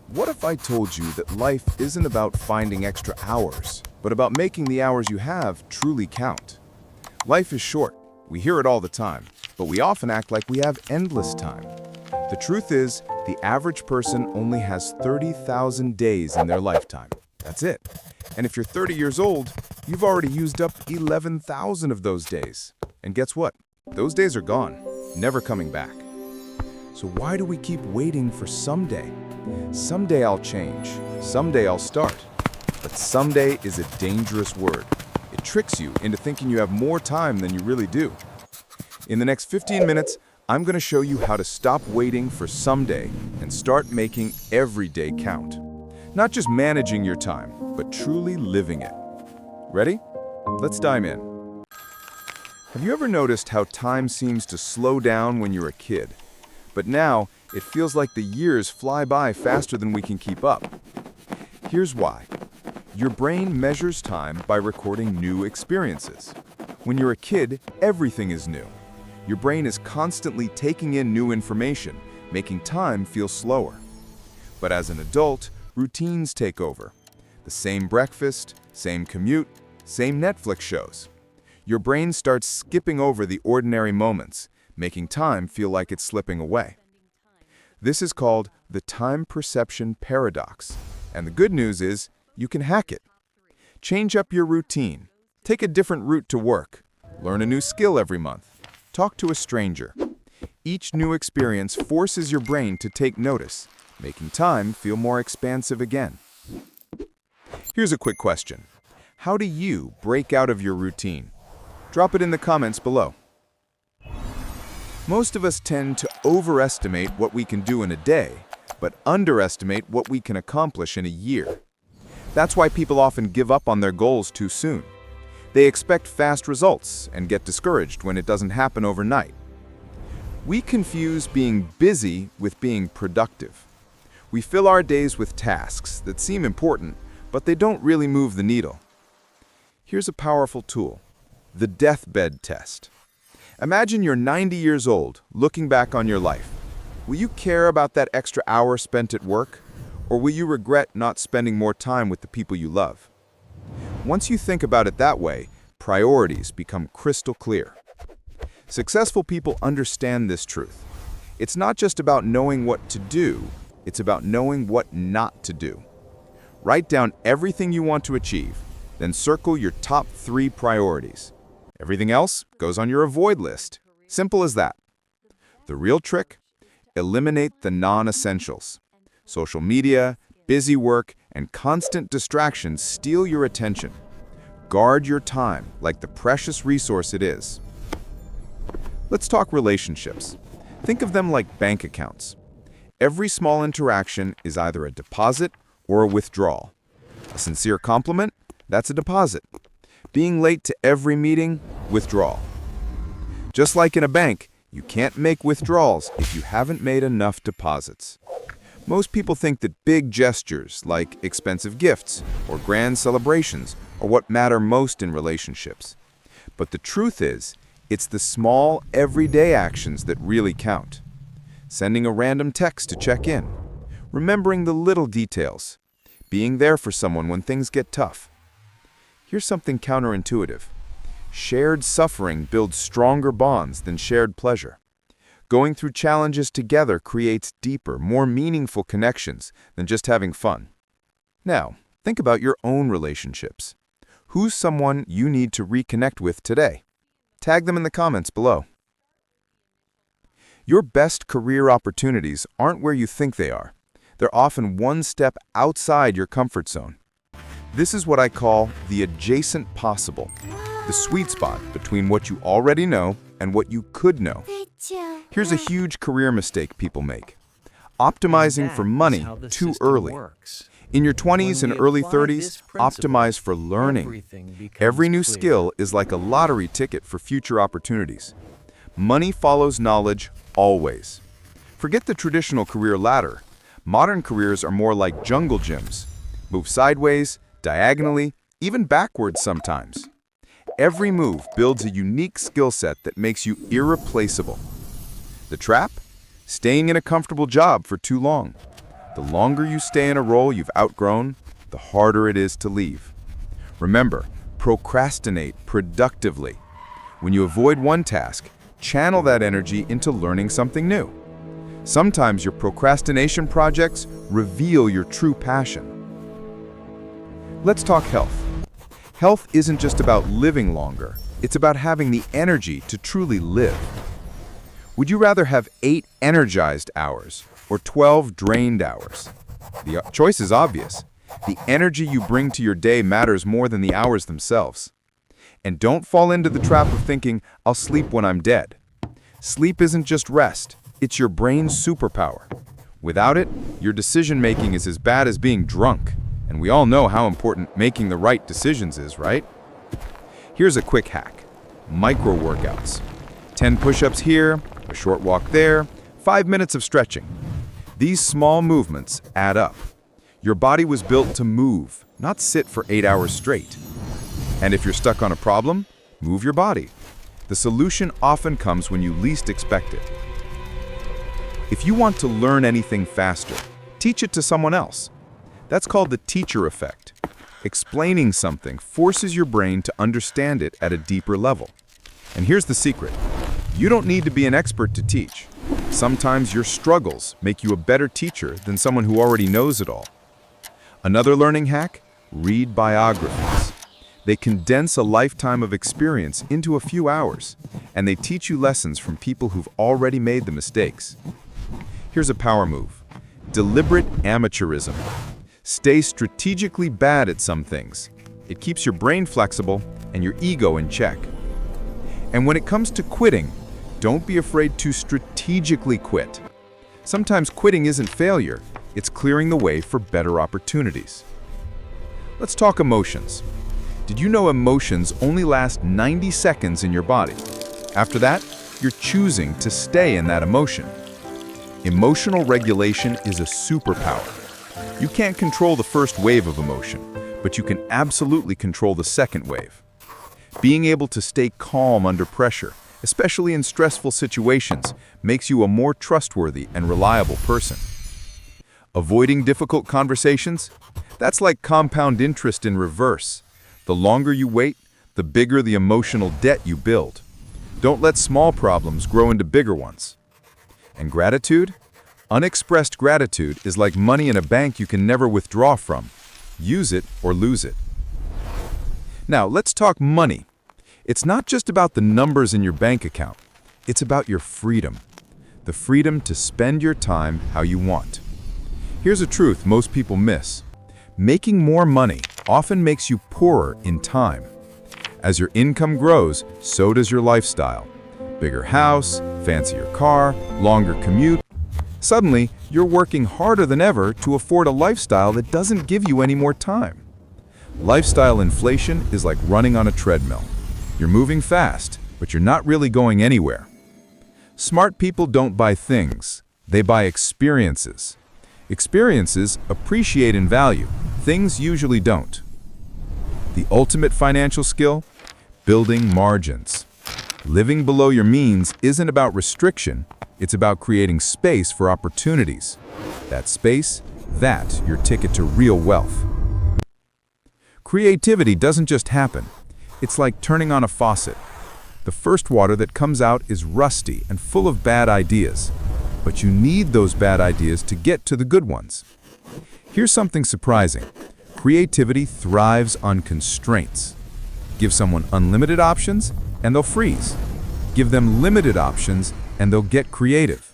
What if I told you that life isn't about finding extra hours, but about making the hours you have truly count? Life is short. We hear it all the time, but we often act like we have endless time. The truth is, the average person only has 30,000 days in their lifetime. That's it. And if you're 30 years old, you've already used up 11,000 of those days. And guess what? Those days are gone, never coming back. So why do we keep waiting for someday? Someday I'll change. Someday I'll start. But someday is a dangerous word. It tricks you into thinking you have more time than you really do. In the next 15 minutes, I'm going to show you how to stop waiting for someday and start making every day count. Not just managing your time, but truly living it. Ready? Let's dive in. Have you ever noticed how time seems to slow down when you're a kid? But now, it feels like the years fly by faster than we can keep up. Here's why. Your brain measures time by recording new experiences. When you're a kid, everything is new. Your brain is constantly taking in new information, making time feel slower. But as an adult, routines take over. The same breakfast, same commute, same Netflix shows. Your brain starts skipping over the ordinary moments, making time feel like it's slipping away. This is called the time perception paradox. And the good news is, you can hack it. Change up your routine. Take a different route to work. Learn a new skill every month. Talk to a stranger. Each new experience forces your brain to take notice, making time feel more expansive again. Here's a quick question. How do you break out of your routine? Drop it in the comments below. Most of us tend to overestimate what we can do in a day, but underestimate what we can accomplish in a year. That's why people often give up on their goals too soon. They expect fast results and get discouraged when it doesn't happen overnight. We confuse being busy with being productive. We fill our days with tasks that seem important, but they don't really move the needle. Here's a powerful tool, the deathbed test. Imagine you're 90 years old, looking back on your life. Will you care about that extra hour spent at work? Or will you regret not spending more time with the people you love? Once you think about it that way, priorities become crystal clear. Successful people understand this truth. It's not just about knowing what to do, it's about knowing what not to do. Write down everything you want to achieve, then circle your top 3 priorities. Everything else goes on your avoid list. Simple as that. The real trick? Eliminate the non-essentials. Social media, busy work, and constant distractions steal your attention. Guard your time like the precious resource it is. Let's talk relationships. Think of them like bank accounts. Every small interaction is either a deposit or a withdrawal. A sincere compliment? That's a deposit. Being late to every meeting? Withdrawal. Just like in a bank, you can't make withdrawals if you haven't made enough deposits. Most people think that big gestures, like expensive gifts or grand celebrations, are what matter most in relationships. But the truth is, it's the small, everyday actions that really count. Sending a random text to check in, remembering the little details, being there for someone when things get tough. Here's something counterintuitive. Shared suffering builds stronger bonds than shared pleasure. Going through challenges together creates deeper, more meaningful connections than just having fun. Now, think about your own relationships. Who's someone you need to reconnect with today? Tag them in the comments below. Your best career opportunities aren't where you think they are. They're often one step outside your comfort zone. This is what I call the adjacent possible, the sweet spot between what you already know and what you could know. Here's a huge career mistake people make. Optimizing for money too early. In your 20s and early 30s, optimize for learning. Every new skill is like a lottery ticket for future opportunities. Money follows knowledge always. Forget the traditional career ladder. Modern careers are more like jungle gyms. Move sideways, diagonally, even backwards sometimes. Every move builds a unique skill set that makes you irreplaceable. The trap? Staying in a comfortable job for too long. The longer you stay in a role you've outgrown, the harder it is to leave. Remember, procrastinate productively. When you avoid one task, channel that energy into learning something new. Sometimes your procrastination projects reveal your true passion. Let's talk health. Health isn't just about living longer, it's about having the energy to truly live. Would you rather have 8 energized hours or 12 drained hours? The choice is obvious. The energy you bring to your day matters more than the hours themselves. And don't fall into the trap of thinking, I'll sleep when I'm dead. Sleep isn't just rest, it's your brain's superpower. Without it, your decision-making is as bad as being drunk. And we all know how important making the right decisions is, right? Here's a quick hack. Micro workouts. 10 push-ups here, a short walk there, 5 minutes of stretching. These small movements add up. Your body was built to move, not sit for 8 hours straight. And if you're stuck on a problem, move your body. The solution often comes when you least expect it. If you want to learn anything faster, teach it to someone else. That's called the teacher effect. Explaining something forces your brain to understand it at a deeper level. And here's the secret. You don't need to be an expert to teach. Sometimes your struggles make you a better teacher than someone who already knows it all. Another learning hack? Read biographies. They condense a lifetime of experience into a few hours, and they teach you lessons from people who've already made the mistakes. Here's a power move. Deliberate amateurism. Stay strategically bad at some things. It keeps your brain flexible and your ego in check. And when it comes to quitting, don't be afraid to strategically quit. Sometimes quitting isn't failure, it's clearing the way for better opportunities. Let's talk emotions. Did you know emotions only last 90 seconds in your body? After that, you're choosing to stay in that emotion. Emotional regulation is a superpower. You can't control the first wave of emotion, but you can absolutely control the second wave. Being able to stay calm under pressure, especially in stressful situations, makes you a more trustworthy and reliable person. Avoiding difficult conversations? That's like compound interest in reverse. The longer you wait, the bigger the emotional debt you build. Don't let small problems grow into bigger ones. And gratitude? Unexpressed gratitude is like money in a bank you can never withdraw from. Use it or lose it. Now, let's talk money. It's not just about the numbers in your bank account. It's about your freedom. The freedom to spend your time how you want. Here's a truth most people miss. Making more money often makes you poorer in time. As your income grows, so does your lifestyle. Bigger house, fancier car, longer commute. Suddenly, you're working harder than ever to afford a lifestyle that doesn't give you any more time. Lifestyle inflation is like running on a treadmill. You're moving fast, but you're not really going anywhere. Smart people don't buy things, they buy experiences. Experiences appreciate in value, things usually don't. The ultimate financial skill? Building margins. Living below your means isn't about restriction, it's about creating space for opportunities. That space, that's your ticket to real wealth. Creativity doesn't just happen. It's like turning on a faucet. The first water that comes out is rusty and full of bad ideas. But you need those bad ideas to get to the good ones. Here's something surprising. Creativity thrives on constraints. Give someone unlimited options, and they'll freeze. Give them limited options, and they'll get creative.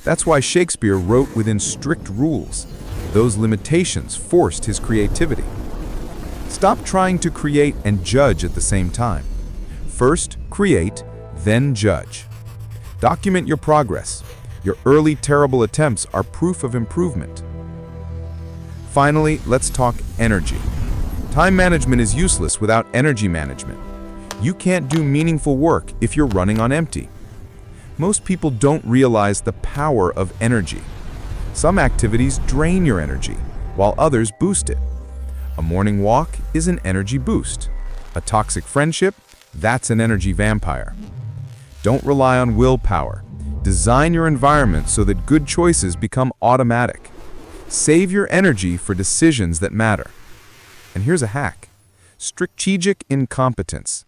That's why Shakespeare wrote within strict rules. Those limitations forced his creativity. Stop trying to create and judge at the same time. First, create, then judge. Document your progress. Your early terrible attempts are proof of improvement. Finally, let's talk energy. Time management is useless without energy management. You can't do meaningful work if you're running on empty. Most people don't realize the power of energy. Some activities drain your energy, while others boost it. A morning walk is an energy boost. A toxic friendship, that's an energy vampire. Don't rely on willpower. Design your environment so that good choices become automatic. Save your energy for decisions that matter. And here's a hack: strategic incompetence.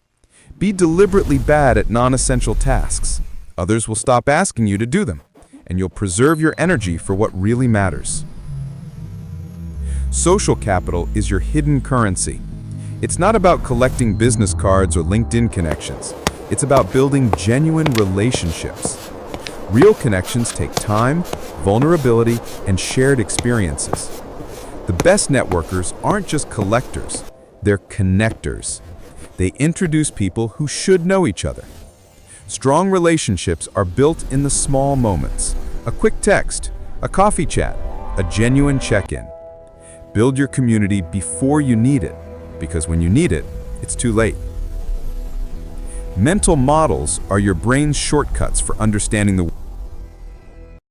Be deliberately bad at non-essential tasks. Others will stop asking you to do them, and you'll preserve your energy for what really matters. Social capital is your hidden currency. It's not about collecting business cards or LinkedIn connections. It's about building genuine relationships. Real connections take time, vulnerability, and shared experiences. The best networkers aren't just collectors, they're connectors. They introduce people who should know each other. Strong relationships are built in the small moments: a quick text, a coffee chat, a genuine check-in. Build your community before you need it, because when you need it, it's too late. Mental models are your brain's shortcuts for understanding the world.